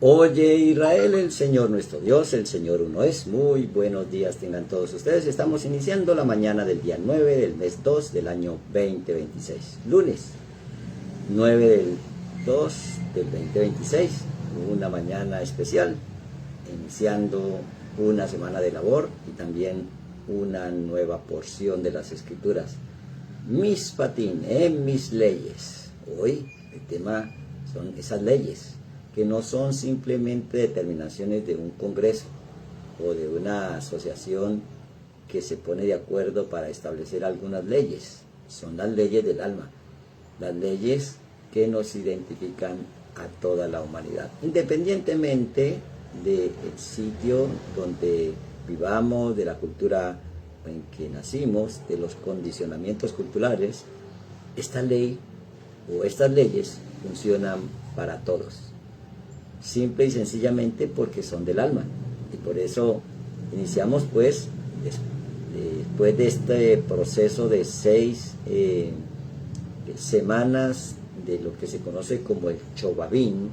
Oye Israel, el Señor nuestro Dios, el Señor uno es. Muy buenos días tengan todos ustedes. Estamos iniciando la mañana del día 9 del mes 2 del año 2026. Lunes 9 del 2 del 2026. Una mañana especial, iniciando una semana de labor y también una nueva porción de las Escrituras. Mishpatim, en mis leyes. Hoy el tema son esas leyes, que no son simplemente determinaciones de un congreso o de una asociación que se pone de acuerdo para establecer algunas leyes. Son las leyes del alma, las leyes que nos identifican a toda la humanidad, independientemente del sitio donde vivamos, de la cultura en que nacimos, de los condicionamientos culturales. Esta ley o estas leyes funcionan para todos, simple y sencillamente porque son del alma. Y por eso iniciamos pues después de este proceso de 6 semanas de lo que se conoce como el Chobabín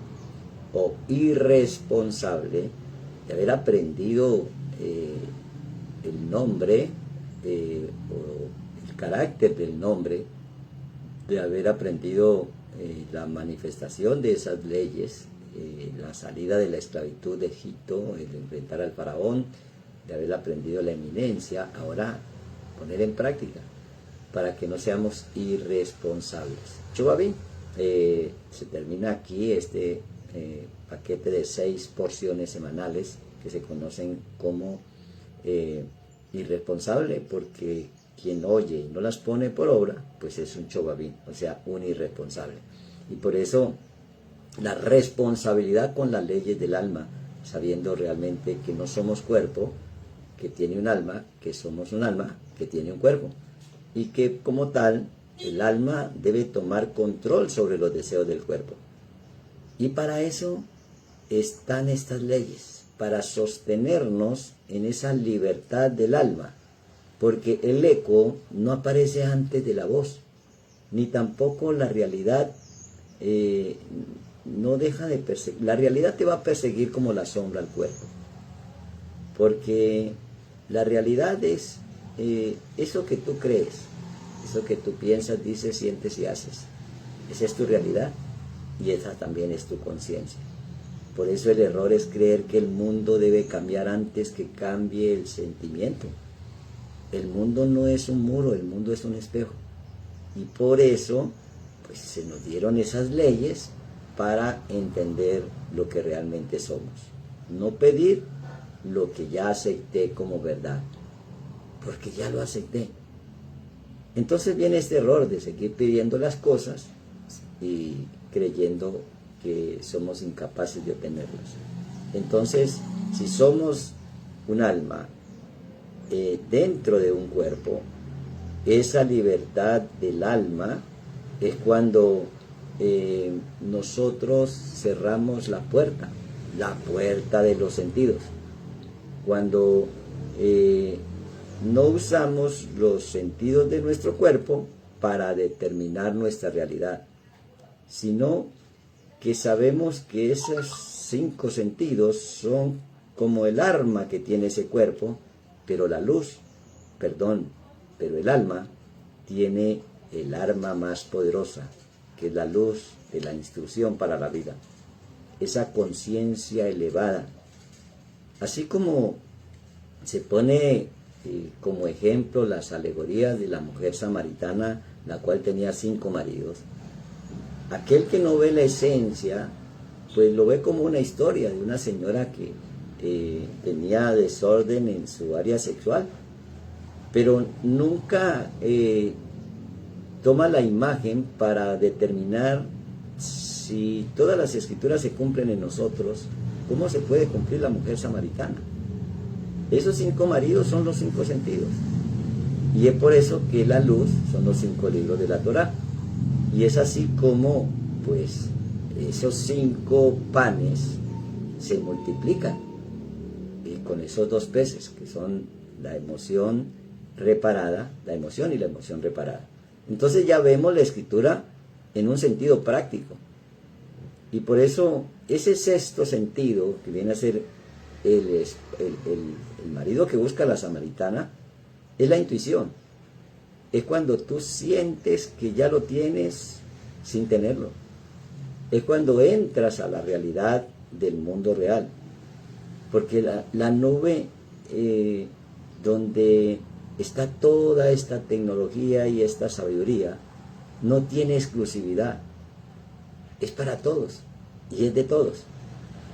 o irresponsable, de haber aprendido el nombre o el carácter del nombre, de haber aprendido la manifestación de esas leyes, la salida de la esclavitud de Egipto, el enfrentar al faraón, de haber aprendido la eminencia, ahora poner en práctica para que no seamos irresponsables. Chobabín, se termina aquí este paquete de 6 porciones semanales que se conocen como irresponsable, porque quien oye y no las pone por obra, pues es un chobabín, o sea, un irresponsable. Y por eso la responsabilidad con las leyes del alma, sabiendo realmente que no somos cuerpo que tiene un alma, que somos un alma que tiene un cuerpo, y que como tal el alma debe tomar control sobre los deseos del cuerpo. Y para eso están estas leyes, para sostenernos en esa libertad del alma, porque el eco no aparece antes de la voz, ni tampoco la realidad no deja de perseguir. La realidad te va a perseguir como la sombra al cuerpo, porque la realidad es eso que tú crees, eso que tú piensas, dices, sientes y haces. Esa es tu realidad y esa también es tu conciencia. Por eso el error es creer que el mundo debe cambiar antes que cambie el sentimiento. El mundo no es un muro, el mundo es un espejo. Y por eso pues se nos dieron esas leyes para entender lo que realmente somos. No pedir lo que ya acepté como verdad, porque ya lo acepté. Entonces viene este error de seguir pidiendo las cosas y creyendo que somos incapaces de obtenerlas. Entonces, si somos un alma dentro de un cuerpo, esa libertad del alma es cuando nosotros cerramos la puerta de los sentidos, cuando no usamos los sentidos de nuestro cuerpo para determinar nuestra realidad, sino que sabemos que esos 5 sentidos son como el arma que tiene ese cuerpo, pero pero el alma tiene el arma más poderosa, que es la luz de la instrucción para la vida, esa conciencia elevada. Así como se pone como ejemplo las alegorías de la mujer samaritana, la cual tenía 5 maridos, aquel que no ve la esencia, pues lo ve como una historia de una señora que tenía desorden en su área sexual, pero nunca toma la imagen para determinar si todas las escrituras se cumplen en nosotros, cómo se puede cumplir la mujer samaritana. Esos 5 maridos son los 5 sentidos, y es por eso que la luz son los 5 libros de la Torá. Y es así como pues esos 5 panes se multiplican con esos 2 peces, que son la emoción reparada, la emoción y la emoción reparada. Entonces ya vemos la escritura en un sentido práctico. Y por eso ese sexto sentido, que viene a ser el marido que busca a la samaritana, es la intuición. Es cuando tú sientes que ya lo tienes sin tenerlo. Es cuando entras a la realidad del mundo real. Porque la nube donde está toda esta tecnología y esta sabiduría no tiene exclusividad. Es para todos y es de todos.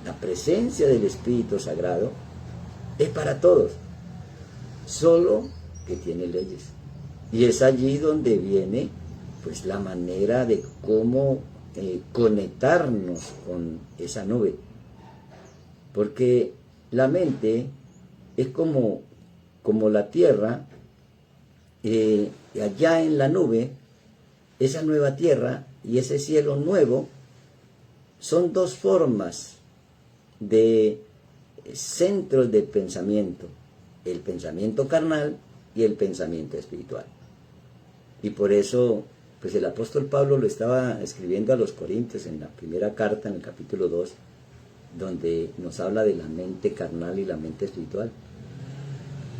La presencia del Espíritu Sagrado es para todos, solo que tiene leyes. Y es allí donde viene pues la manera de cómo conectarnos con esa nube. Porque la mente es como la tierra, allá en la nube, esa nueva tierra y ese cielo nuevo son dos formas de centros de pensamiento: el pensamiento carnal y el pensamiento espiritual. Y por eso, pues el apóstol Pablo lo estaba escribiendo a los Corintios en la primera carta, en el capítulo 2, donde nos habla de la mente carnal y la mente espiritual.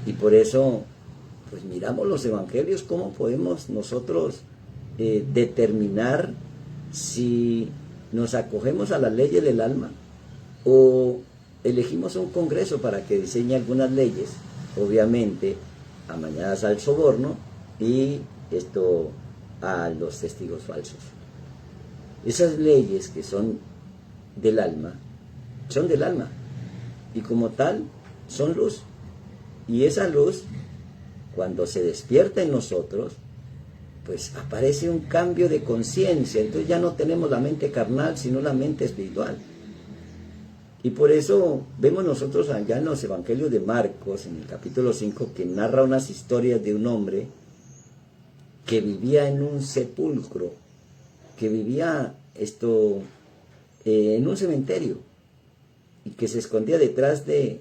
Y por eso, pues miramos los evangelios, cómo podemos nosotros determinar si nos acogemos a las leyes del alma o elegimos un congreso para que diseñe algunas leyes, obviamente amañadas al soborno y a los testigos falsos. Esas leyes que son del alma y como tal son luz. Y esa luz, cuando se despierta en nosotros, pues aparece un cambio de conciencia. Entonces ya no tenemos la mente carnal, sino la mente espiritual. Y por eso vemos nosotros allá en los evangelios de Marcos, en el capítulo 5, que narra unas historias de un hombre que vivía en un sepulcro, que vivía en un cementerio, y que se escondía detrás de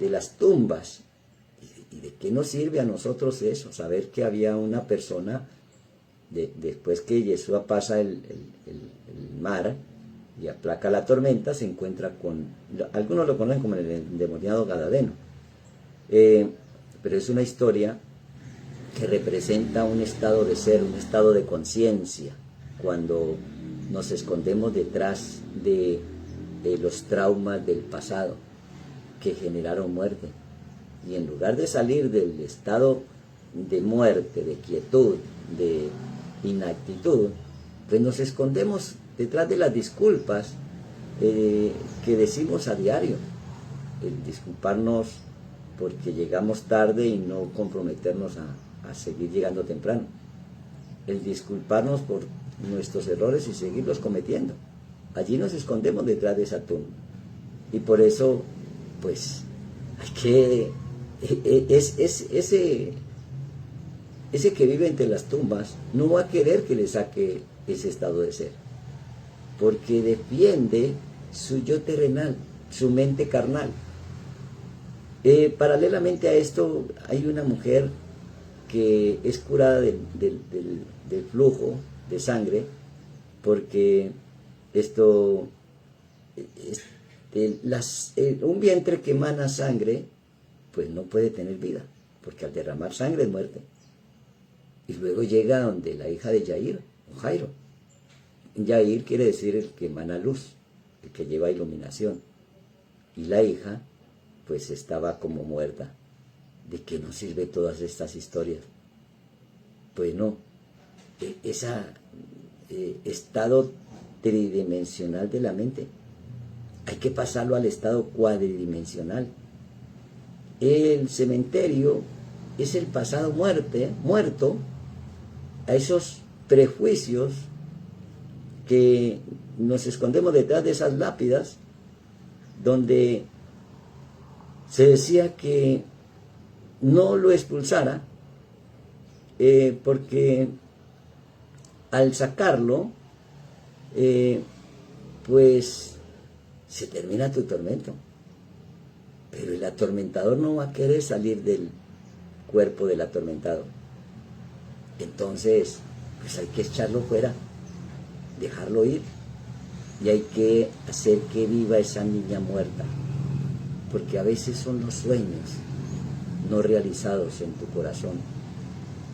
las tumbas. ¿Y de qué nos sirve a nosotros eso? Saber que había una persona, después que Yeshua pasa el mar y aplaca la tormenta, se encuentra con, algunos lo conocen como el endemoniado Gadareno, pero es una historia que representa un estado de ser, un estado de conciencia, cuando nos escondemos detrás de los traumas del pasado que generaron muerte. Y en lugar de salir del estado de muerte, de quietud, de inactitud, pues nos escondemos detrás de las disculpas que decimos a diario. El disculparnos porque llegamos tarde y no comprometernos a seguir llegando temprano. El disculparnos por nuestros errores y seguirlos cometiendo. Allí nos escondemos detrás de esa tumba. Y por eso, pues, hay que... ese que vive entre las tumbas no va a querer que le saque ese estado de ser, porque defiende su yo terrenal, su mente carnal. Paralelamente a esto, hay una mujer que es curada del flujo de sangre, porque un vientre que emana sangre, pues no puede tener vida, porque al derramar sangre es muerte. Y luego llega donde la hija de Jair, o Jairo. Jair quiere decir el que emana luz, el que lleva iluminación. Y la hija, pues estaba como muerta. ¿De qué nos sirve todas estas historias? Pues no, ese estado tridimensional de la mente, hay que pasarlo al estado cuadridimensional. El cementerio es el pasado muerto a esos prejuicios que nos escondemos detrás de esas lápidas, donde se decía que no lo expulsara, porque al sacarlo, pues se termina tu tormento. Pero el atormentador no va a querer salir del cuerpo del atormentado. Entonces, pues hay que echarlo fuera, dejarlo ir. y hay que hacer que viva esa niña muerta, porque a veces son los sueños no realizados en tu corazón.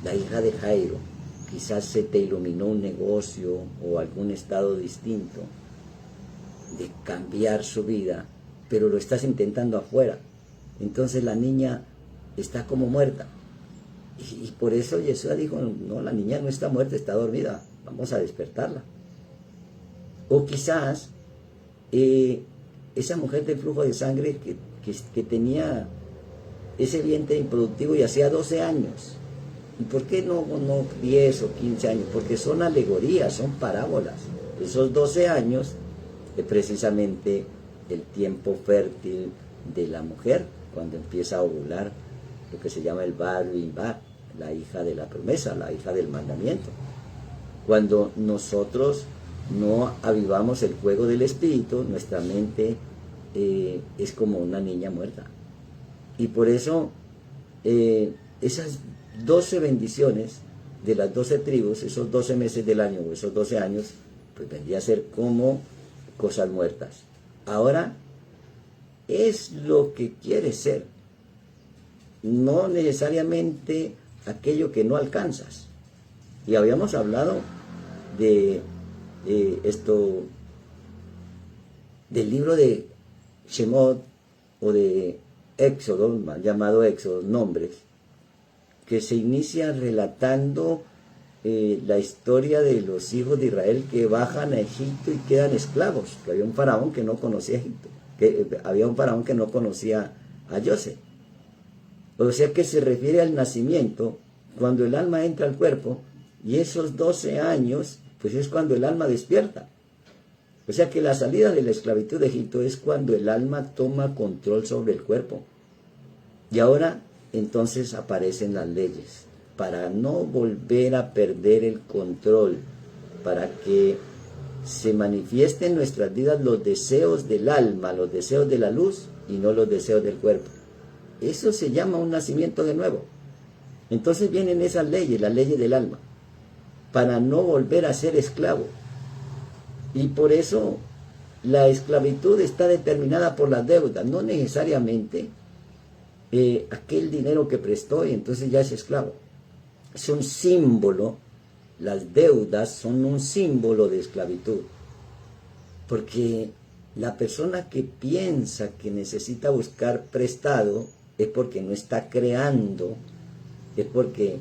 La hija de Jairo, quizás se te iluminó un negocio o algún estado distinto de cambiar su vida, pero lo estás intentando afuera. Entonces la niña está como muerta. Y por eso Yeshua dijo, no, la niña no está muerta, está dormida, vamos a despertarla. O quizás esa mujer del flujo de sangre que tenía ese vientre improductivo y hacía 12 años. ¿Y por qué no 10 o 15 años? Porque son alegorías, son parábolas. Esos 12 años es precisamente el tiempo fértil de la mujer, cuando empieza a ovular, lo que se llama el Bar Mitzvah, la hija de la promesa, la hija del mandamiento. Cuando nosotros no avivamos el fuego del Espíritu, nuestra mente es como una niña muerta. Y por eso esas 12 bendiciones de las 12 tribus, esos 12 meses del año o esos 12 años, pues vendría a ser como cosas muertas. Ahora, es lo que quieres ser, no necesariamente aquello que no alcanzas. Y habíamos hablado de esto, del libro de Shemot o de Éxodo, mal llamado Éxodo, nombres, que se inicia relatando la historia de los hijos de Israel que bajan a Egipto y quedan esclavos, que había un faraón que no conocía Egipto, que había un faraón que no conocía a José. O sea que se refiere al nacimiento, cuando el alma entra al cuerpo, y esos 12 años, pues es cuando el alma despierta. O sea que la salida de la esclavitud de Egipto es cuando el alma toma control sobre el cuerpo. Y ahora, entonces aparecen las leyes, para no volver a perder el control, para que se manifiesten en nuestras vidas los deseos del alma, los deseos de la luz y no los deseos del cuerpo. Eso se llama un nacimiento de nuevo. Entonces vienen esas leyes, las leyes del alma, para no volver a ser esclavo. Y por eso la esclavitud está determinada por las deudas, no necesariamente aquel dinero que prestó y entonces ya es esclavo. Es un símbolo, las deudas son un símbolo de esclavitud, porque la persona que piensa que necesita buscar prestado es porque no está creando, es porque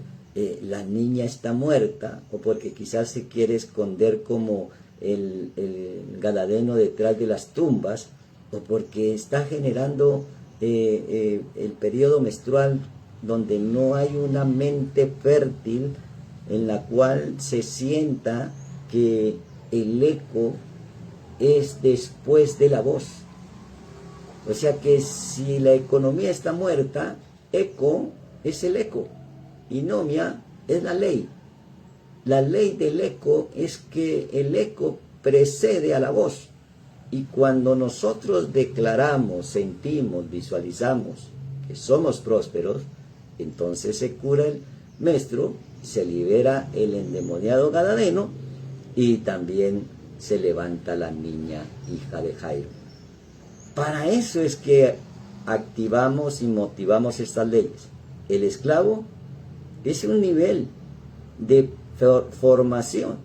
la niña está muerta, o porque quizás se quiere esconder como el gadareno detrás de las tumbas, o porque está generando el periodo menstrual donde no hay una mente fértil en la cual se sienta que el eco es después de la voz. O sea que si la economía está muerta, eco es el eco, y nomia es la ley. La ley del eco es que el eco precede a la voz. Y cuando nosotros declaramos, sentimos, visualizamos que somos prósperos, entonces se cura el menstruo, se libera el endemoniado gadareno y también se levanta la niña hija de Jairo. Para eso es que activamos y motivamos estas leyes. El esclavo es un nivel de formación.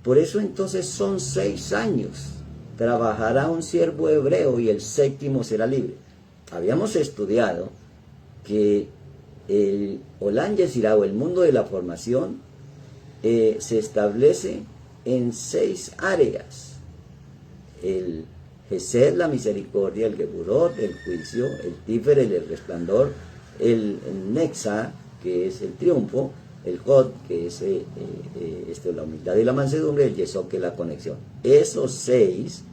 Por eso entonces son 6 años. Trabajará un siervo hebreo y el 7º será libre. Habíamos estudiado que el Olam Yeshirá, o el mundo de la formación, se establece en 6 áreas. El Gesed, la misericordia; el Geburot, el juicio; el Tiferet, el resplandor; el Nexa, que es el triunfo; el Hod, que es la humildad y la mansedumbre; el Yesod, que es la conexión. Esos 6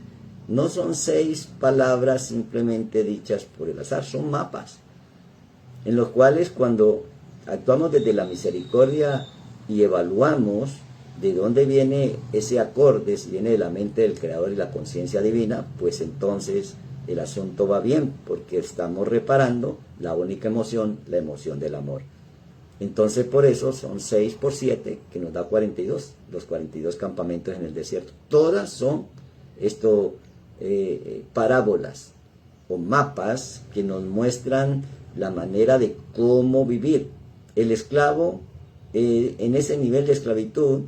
no son 6 palabras simplemente dichas por el azar, son mapas, en los cuales cuando actuamos desde la misericordia y evaluamos de dónde viene ese acorde, si viene de la mente del Creador y la conciencia divina, pues entonces el asunto va bien, porque estamos reparando la única emoción, la emoción del amor. Entonces por eso son 6 por 7, que nos da 42, los 42 campamentos en el desierto. Todas son parábolas o mapas que nos muestran la manera de cómo vivir. El esclavo en ese nivel de esclavitud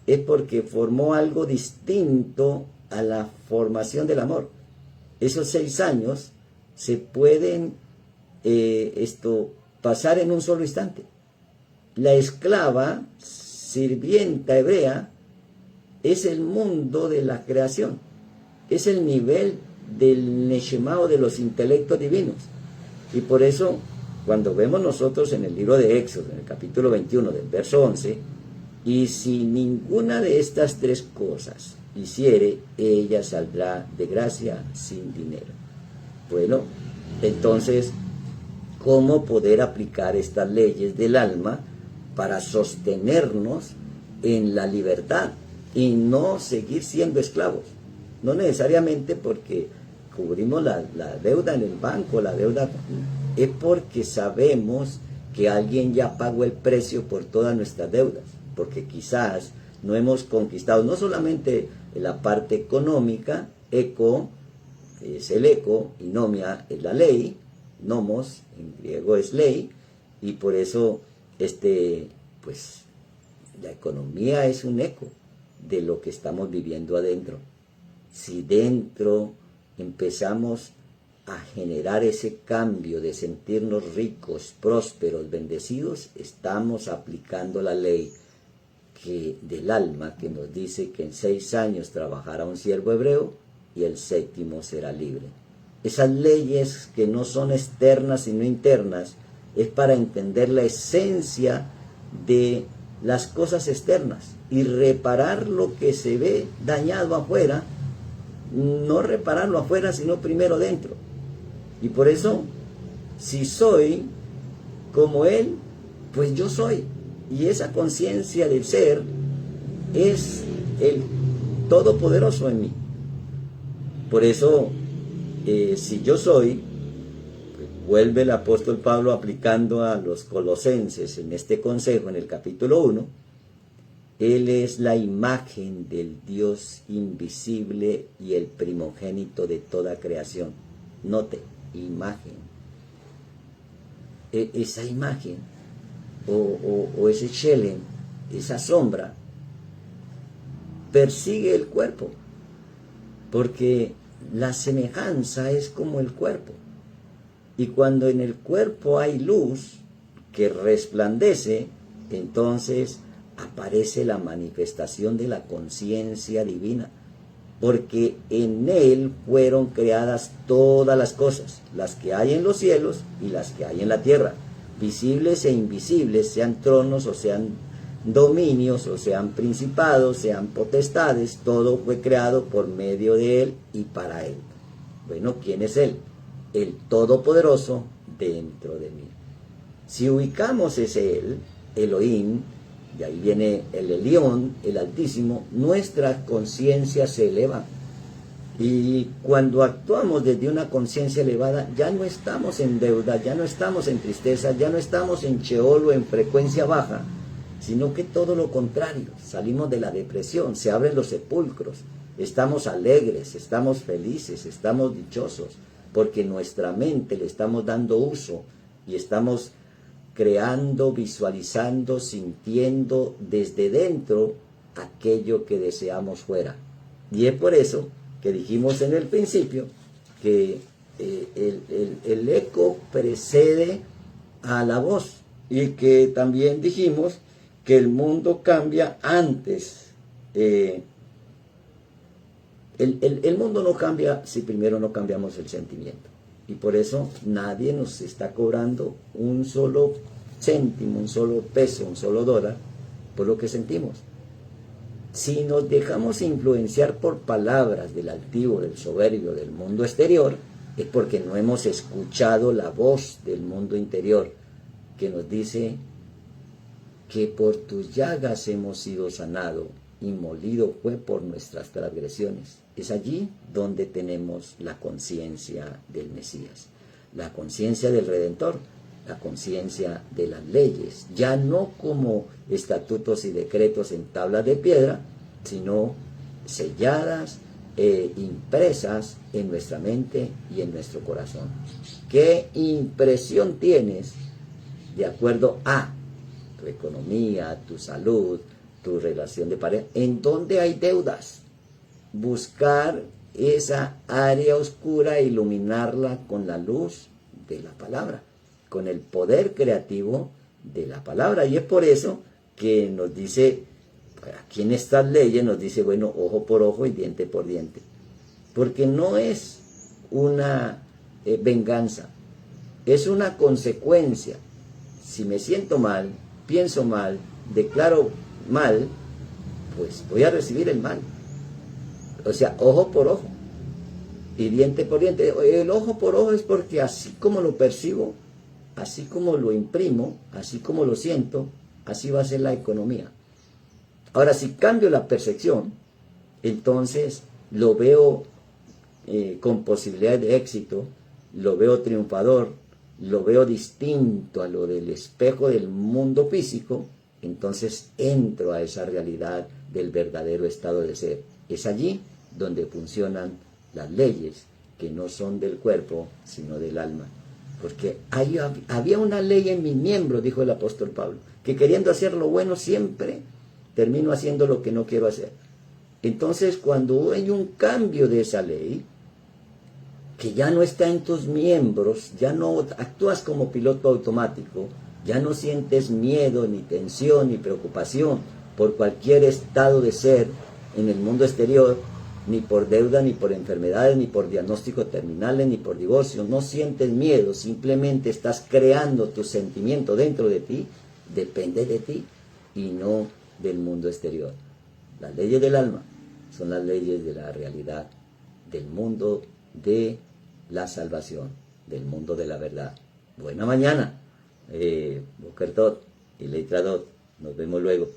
es porque formó algo distinto a la formación del amor. Esos 6 años se pueden pasar en un solo instante. La esclava, sirvienta hebrea, es el mundo de la creación, es el nivel del Neshama o de los intelectos divinos. Y por eso, cuando vemos nosotros en el libro de Éxodo, en el capítulo 21, del verso 11, y si ninguna de estas 3 cosas hiciere, ella saldrá de gracia sin dinero. Bueno, entonces, ¿cómo poder aplicar estas leyes del alma para sostenernos en la libertad y no seguir siendo esclavos? No necesariamente porque cubrimos la deuda en el banco, la deuda es porque sabemos que alguien ya pagó el precio por todas nuestras deudas, porque quizás no hemos conquistado no solamente la parte económica, eco es el eco y nomia es la ley, nomos en griego es ley, y por eso pues la economía es un eco de lo que estamos viviendo adentro. Si dentro empezamos a generar ese cambio de sentirnos ricos, prósperos, bendecidos, estamos aplicando la ley del alma que nos dice que en 6 años trabajará un siervo hebreo y el 7º será libre. Esas leyes que no son externas sino internas es para entender la esencia de las cosas externas y reparar lo que se ve dañado afuera, no repararlo afuera sino primero dentro. Y por eso, si soy como Él, pues yo soy. Y esa conciencia del ser es el Todopoderoso en mí. Por eso, si yo soy, pues vuelve el apóstol Pablo aplicando a los colosenses en este consejo, en el capítulo 1, Él es la imagen del Dios invisible y el primogénito de toda creación. Note, imagen. Esa imagen, o ese Shelem, esa sombra, persigue el cuerpo, porque la semejanza es como el cuerpo. Y cuando en el cuerpo hay luz que resplandece, entonces aparece la manifestación de la conciencia divina, porque en Él fueron creadas todas las cosas, las que hay en los cielos y las que hay en la tierra, visibles e invisibles, sean tronos o sean dominios o sean principados, sean potestades, todo fue creado por medio de Él y para Él. Bueno, ¿quién es Él? El Todopoderoso dentro de mí. Si ubicamos ese Él, Elohim, de ahí viene el Elión, el Altísimo, nuestra conciencia se eleva. Y cuando actuamos desde una conciencia elevada, ya no estamos en deuda, ya no estamos en tristeza, ya no estamos en Sheol o en frecuencia baja, sino que todo lo contrario, salimos de la depresión, se abren los sepulcros, estamos alegres, estamos felices, estamos dichosos, porque nuestra mente le estamos dando uso y estamos creando, visualizando, sintiendo desde dentro aquello que deseamos fuera. Y es por eso que dijimos en el principio que el eco precede a la voz, y que también dijimos que el mundo cambia antes. El mundo no cambia si primero no cambiamos el sentimiento. Y por eso nadie nos está cobrando un solo céntimo, un solo peso, un solo dólar por lo que sentimos. Si nos dejamos influenciar por palabras del altivo, del soberbio, del mundo exterior, es porque no hemos escuchado la voz del mundo interior que nos dice que por tus llagas hemos sido sanados y molido fue por nuestras transgresiones. Es allí donde tenemos la conciencia del Mesías, la conciencia del Redentor, la conciencia de las leyes, ya no como estatutos y decretos en tablas de piedra, sino selladas impresas en nuestra mente y en nuestro corazón. ¿Qué impresión tienes de acuerdo a tu economía, tu salud, tu relación de pareja? ¿En dónde hay deudas? Buscar esa área oscura e iluminarla con la luz de la palabra, con el poder creativo de la palabra. Y es por eso que nos dice, aquí en estas leyes nos dice, bueno, ojo por ojo y diente por diente. Porque no es una venganza, es una consecuencia. Si me siento mal, pienso mal, declaro mal, pues voy a recibir el mal. O sea, ojo por ojo y diente por diente. El ojo por ojo es porque así como lo percibo, así como lo imprimo, así como lo siento, así va a ser la economía. Ahora, si cambio la percepción, entonces lo veo con posibilidades de éxito, lo veo triunfador, lo veo distinto a lo del espejo del mundo físico, entonces entro a esa realidad del verdadero estado de ser. Es allí donde funcionan las leyes que no son del cuerpo, sino del alma. Porque había una ley en mis miembros, dijo el apóstol Pablo, que queriendo hacer lo bueno siempre termino haciendo lo que no quiero hacer. Entonces, cuando hay un cambio de esa ley, que ya no está en tus miembros, ya no actúas como piloto automático, ya no sientes miedo, ni tensión, ni preocupación por cualquier estado de ser en el mundo exterior, ni por deuda, ni por enfermedades, ni por diagnósticos terminales, ni por divorcio. No sientes miedo, simplemente estás creando tu sentimiento dentro de ti, depende de ti y no del mundo exterior. Las leyes del alma son las leyes de la realidad, del mundo de la salvación, del mundo de la verdad. Buena mañana, Boker Tot y Leitradot. Nos vemos luego.